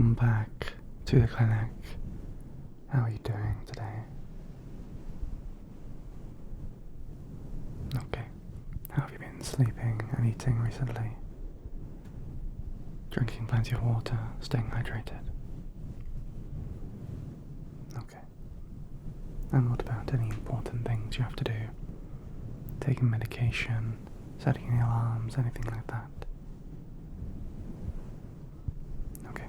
welcome back to the clinic. How are you doing today? Okay. How have you been sleeping and eating recently? Drinking plenty of water, staying hydrated? Okay. And what about any important things you have to do? Taking medication, setting any alarms, anything like that? Okay.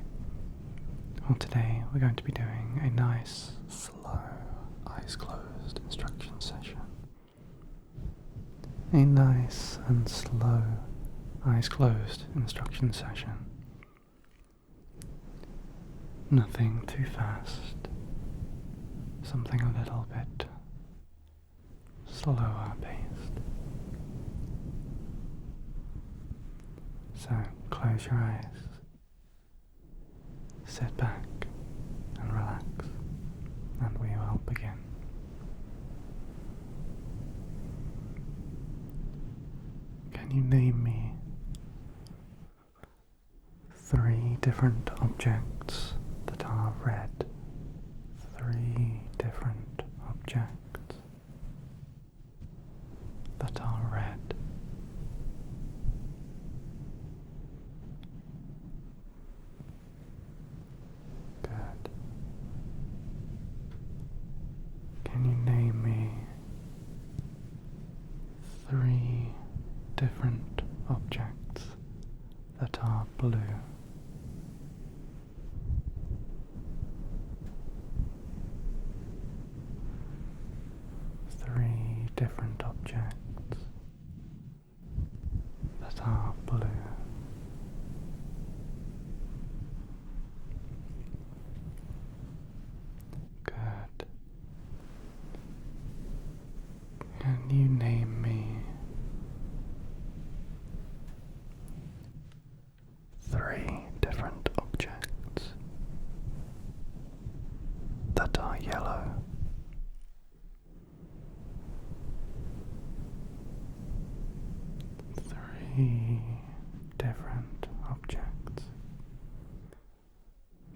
Well, today we're going to be doing a nice, slow, eyes closed instruction session. A nice and slow, eyes closed instruction session. Nothing too fast. Something a little bit slower paced. So close your eyes, sit back and relax, and we will begin. Can you name me 3 different objects that are red? 3 different objects that are red. Good. Can you name me 3 different objects that are blue? Different objects that are blue. Good. Can you name me 3 different objects that are yellow? 3 different objects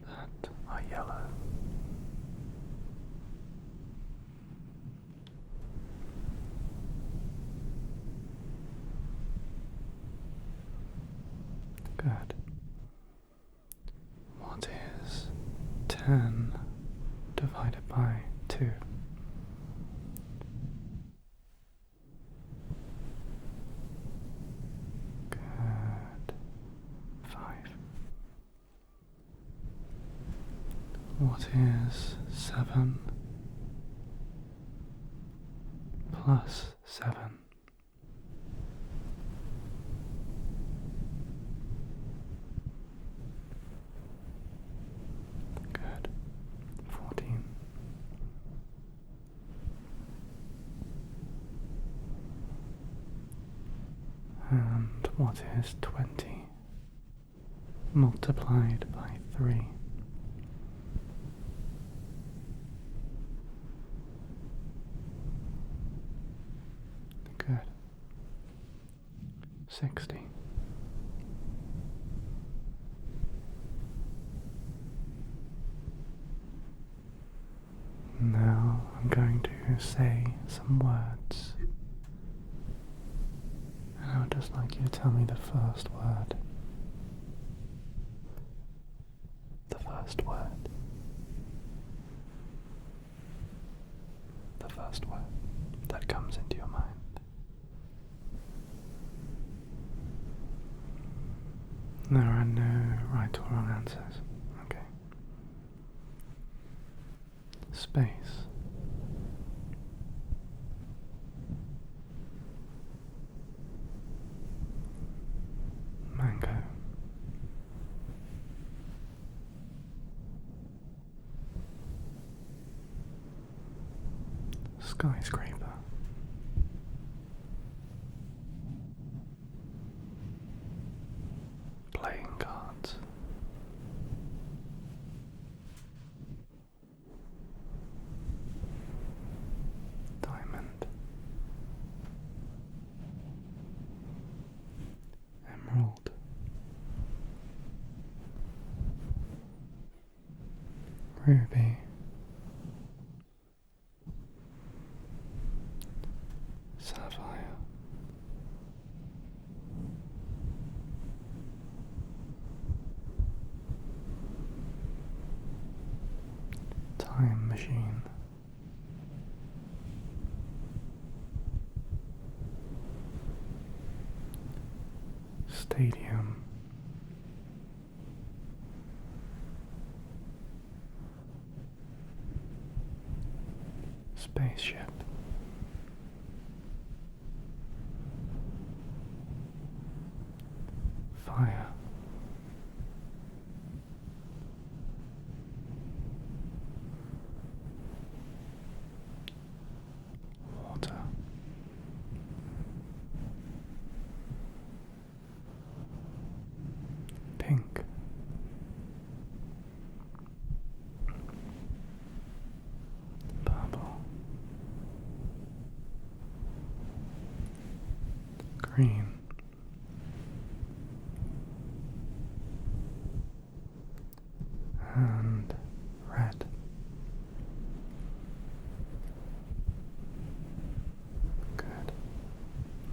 that are yellow. Good. What is 10 divided by 2? What is 7 plus 7? Good. 14. And what is 20 multiplied by 3? Good. 60. Now I'm going to say some words, and I would just like you to tell me the first word. The first word. The first word that comes into your mind. There are no right or wrong answers. Okay. Space. Mango. Skyscraper. Playing cards. Diamond. Emerald. ruby, sapphire, time machine, stadium, spaceship, fire, water, pink, purple, green, and red. Good.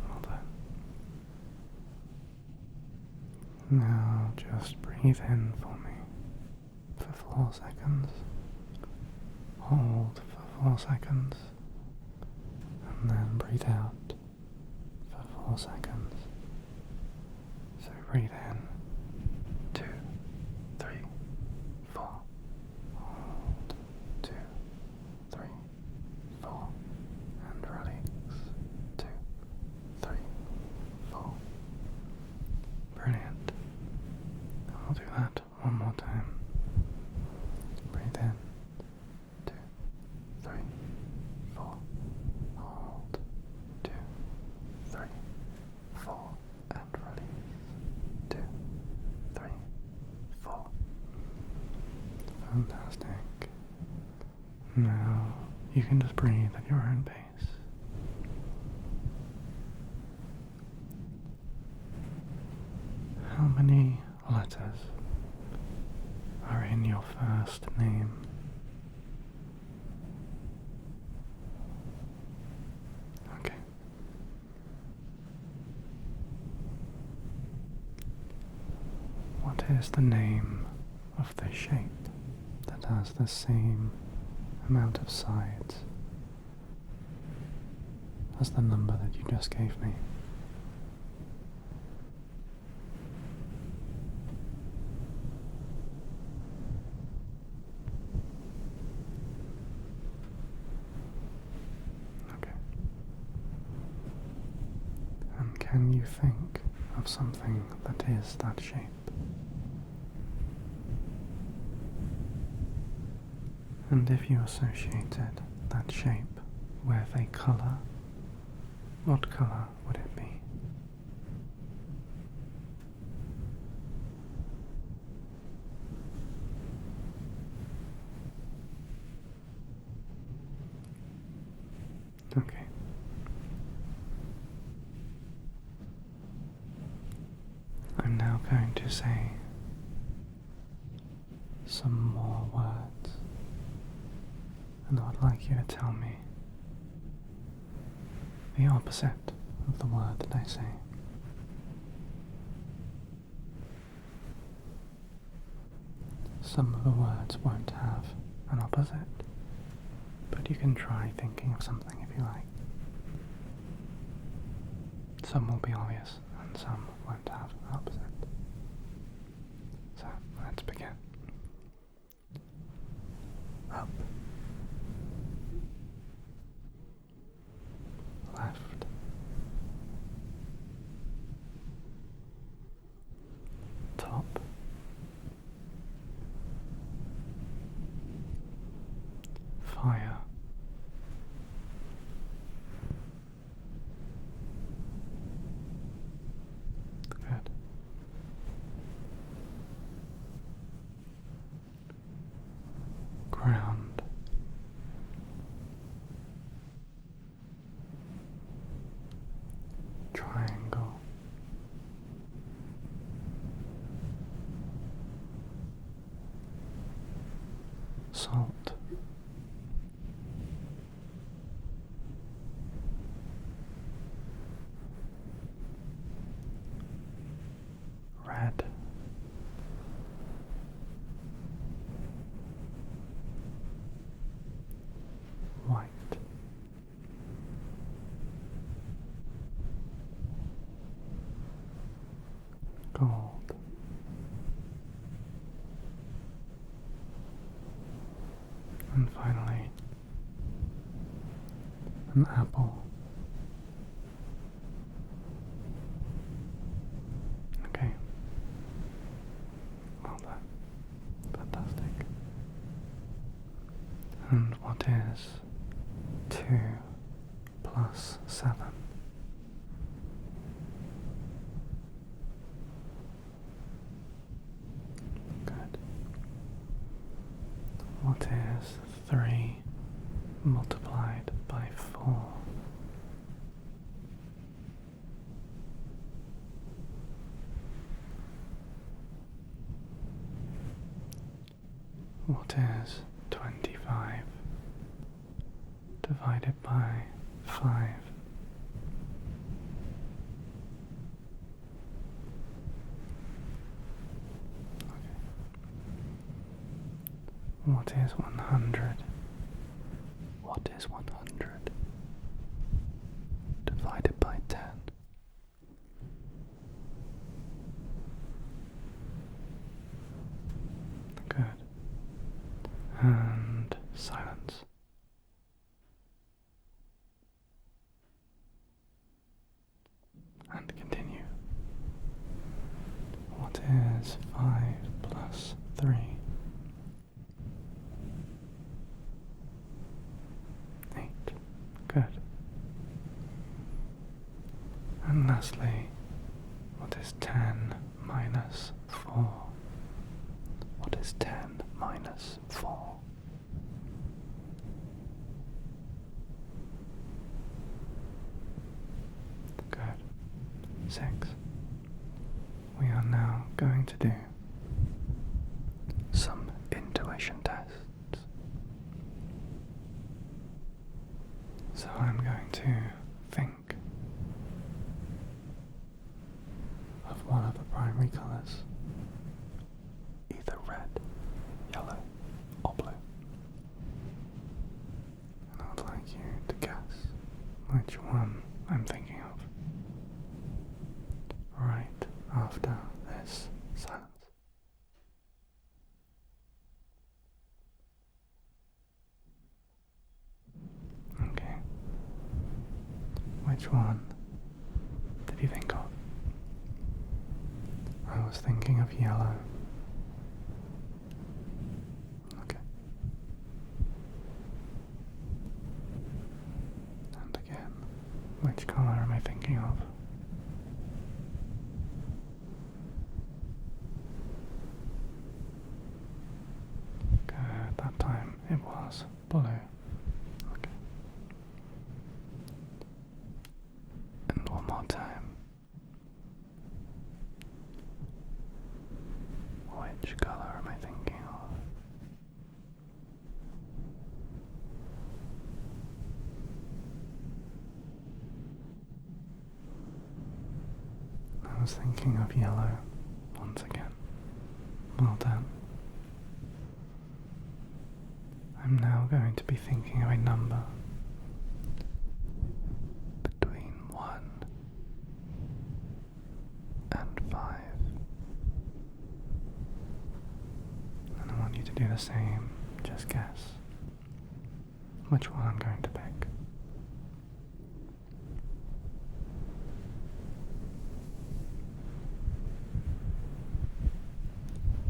Well done. Now just breathe in for me for 4 seconds. Hold for 4 seconds. And then breathe out for 4 seconds. So breathe in. 2, 3, 4. Hold. 2, 3, 4. And release. 2, 3, 4. Brilliant. I'll do that one more time. Breathe in. 2, 3, 4. Hold. 2, 3, 4. And release. 2, 3, 4. Fantastic. Now you can just breathe at your own pace. How many letters are in your first name? Okay. What is the name of the shape that has the same amount of sides as the number that you just gave me? Can you think of something that is that shape? And if you associated that shape with a colour, what colour would it be? Okay. I'm now going to say some more words, and I would like you to tell me the opposite of the word that I say. Some of the words won't have an opposite, but you can try thinking of something if you like. Some will be obvious, and some won't have an opposite. So, let's begin. Up. Left. Top. Fire. Good. salt. Red. White. Gold. And finally, an apple. Okay. Well done. Fantastic. And what is 2 plus 7? Good. What is 3 multiplied by 4? What is 25 divided by 5? Okay. What is 100? What is 100 divided by 10? Good. And silence. And continue. What is 5 plus 3? 8. Good. And lastly, what is 10 minus 4? What is 10 minus 4? Good. 6. We are now going to do some intuition tests. So I'm going to think of one of the primary colours, either red, yellow, or blue. And I would like you to guess which one I'm thinking of right after this silence. Okay. Which one did you think of? I was thinking of yellow. Okay. And again, which color am I thinking of? Good, that time it was blue. Okay. And one more time. Which color am I thinking of? I was thinking of yellow once again. Well done. I'm now going to be thinking of a number between 1 and 5. And I want you to do the same, just guess which one I'm going to pick.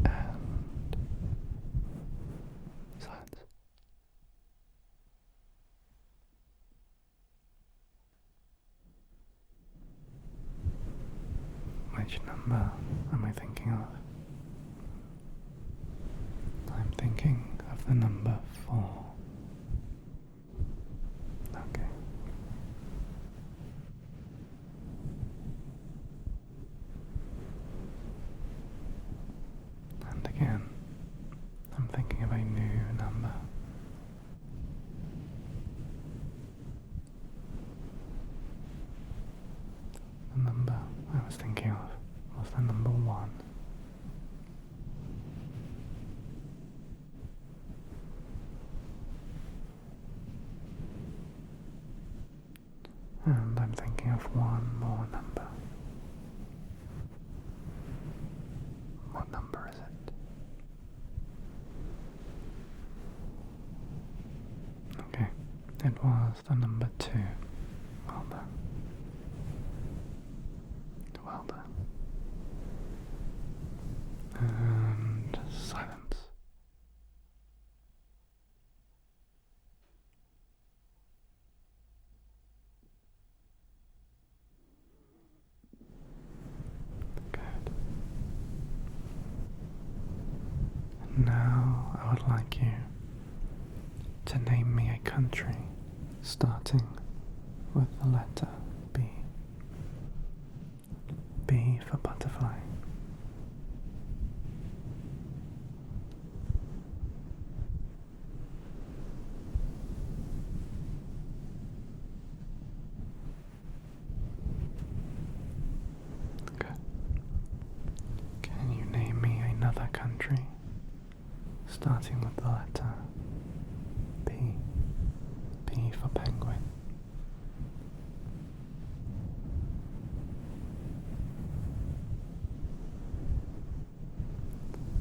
And silence. Which number am I thinking of? I'm thinking of the number 4. Okay. And again, I'm thinking of a new number. was the number 2. Well done. Well done. And silence. Good. And now I would like you to name me a country starting with the letter B. B for butterfly. Good. Can you name me another country starting with the letter P? P for penguin.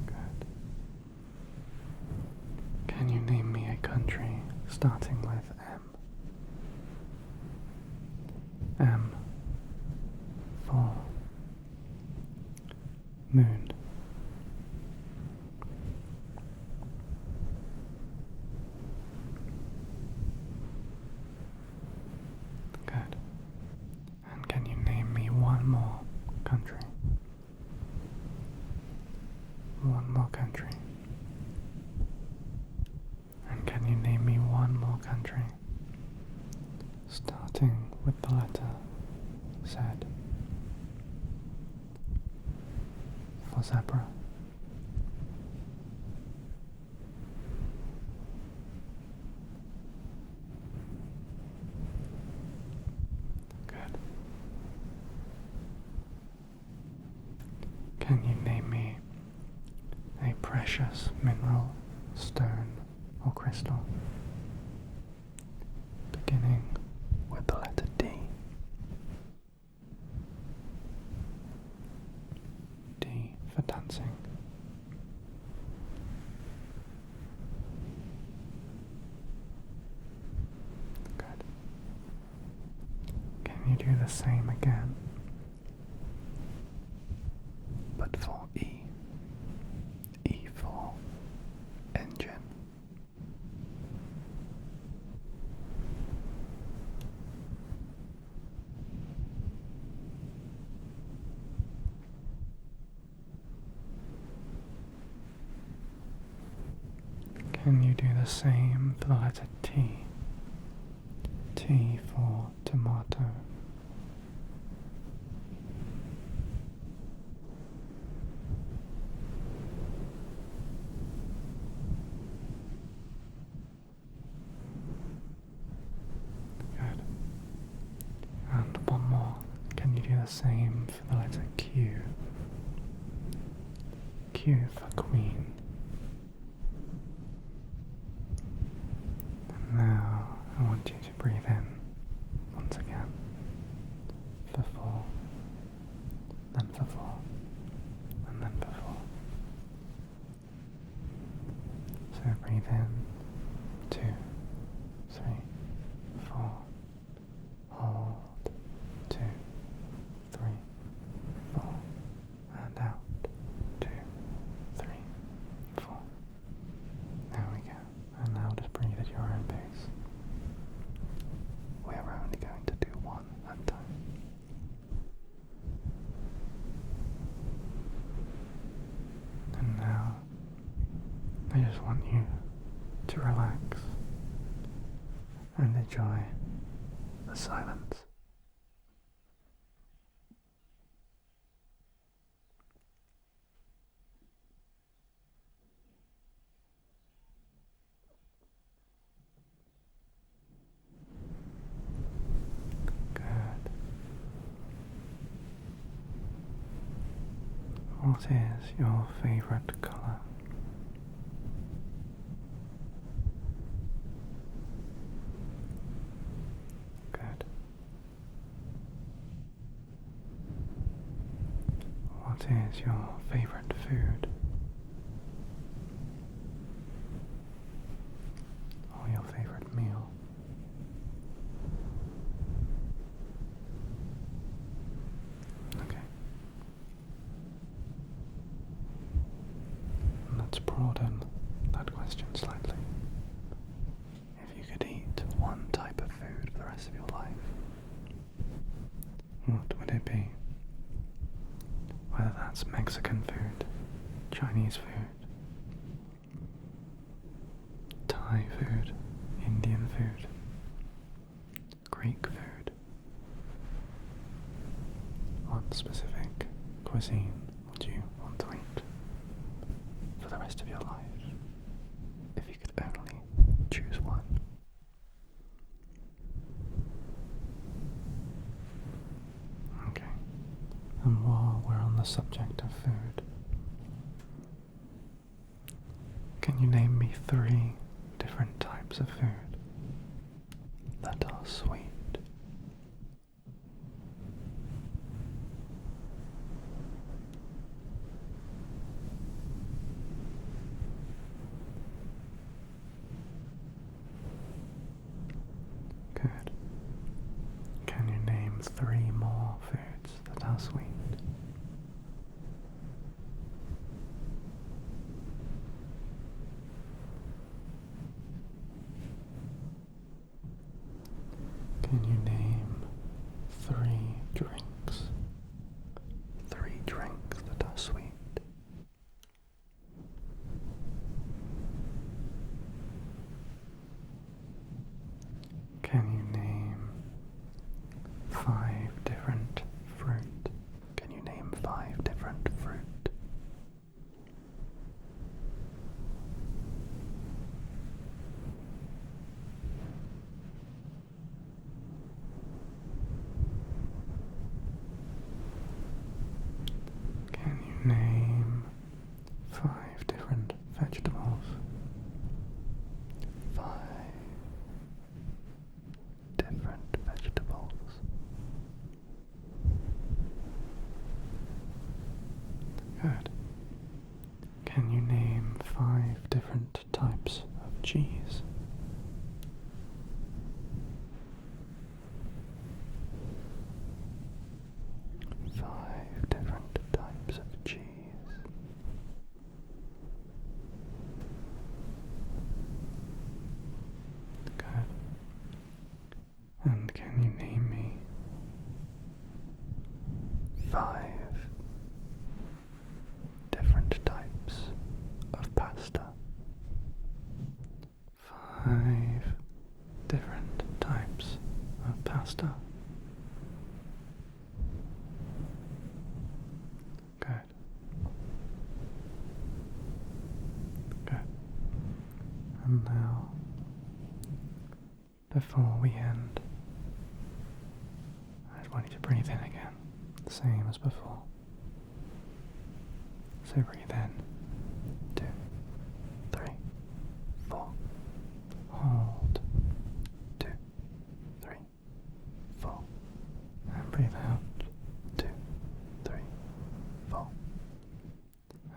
Good. Can you name me a country starting with M? M for moon. Good. And can you name me one more country? One more country. And can you name me one more country starting with the letter Z? For zebra. Good. Can you name me a precious mineral, stone, or crystal beginning with the letter D? D for dancing. Good. Can you do the same again, but for E? E for engine. Can you do the same for the letter T? T for tomato. Good. And one more. Can you do the same for the letter Q? Q for queen. And now I want you to breathe in once again for 4, then for 4, and then for 4. So breathe in 2, 3, 4. Hold 2, 3, 4, and out 2, 3, 4. There we go. And now just breathe at your own pace. We're only going to do one at a time. And now I just want you to relax and enjoy the silence. Good. What is your favorite color? Good. What is your favorite food? Or your favorite meal? let's broaden that question slightly. If you could eat one type of food for the rest of your life, what would it be? Whether that's Mexican food, Chinese food, Thai food, Indian food, Greek food. What specific cuisine would you want to eat for the rest of your life if you could only choose one? Okay. And while we're on the subject of food, can you name me 3 different types of food that are sweet? Good. Can you name 3 more foods that are sweet? Can you name 3 drinks? 3 drinks that are sweet. Can you name 5 different fruit? Can you name 5 different fruit? Can you name 5 different vegetables? 5 different vegetables. Good. Can you name 5 different types of cheese? 5 different types of cheese. Good. And can you name me 5 different types of pasta? 5 different types of pasta. Good. Good. And now, before we end, I just want you to breathe in again, the same as before. So breathe in, 2, 3, 4. Hold, 2, 3, 4. And breathe out, 2, 3, 4.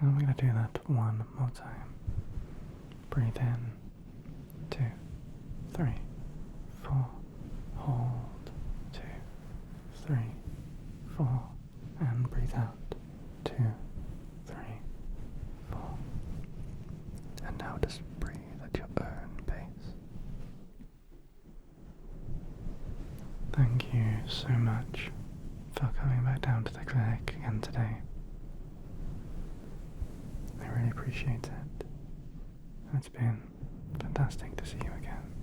And we're going to do that one more time. Breathe in, 2, 3, 4. Hold, 2, 3, 4. And breathe out, 2, 3, 4. And now just breathe at your own pace. Thank you so much for coming back down to the clinic again today. I really appreciate it. It's been fantastic to see you again.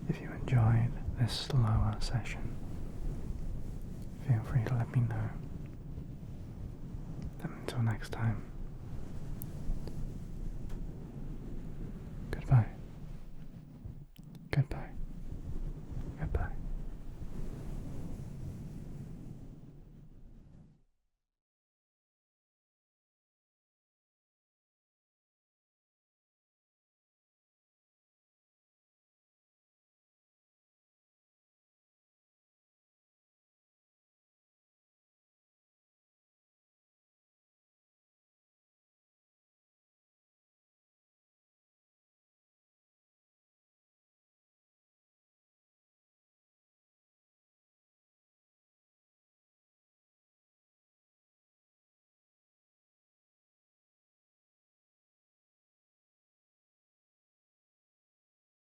If you enjoyed this slower session, feel free to let me know. And until next time,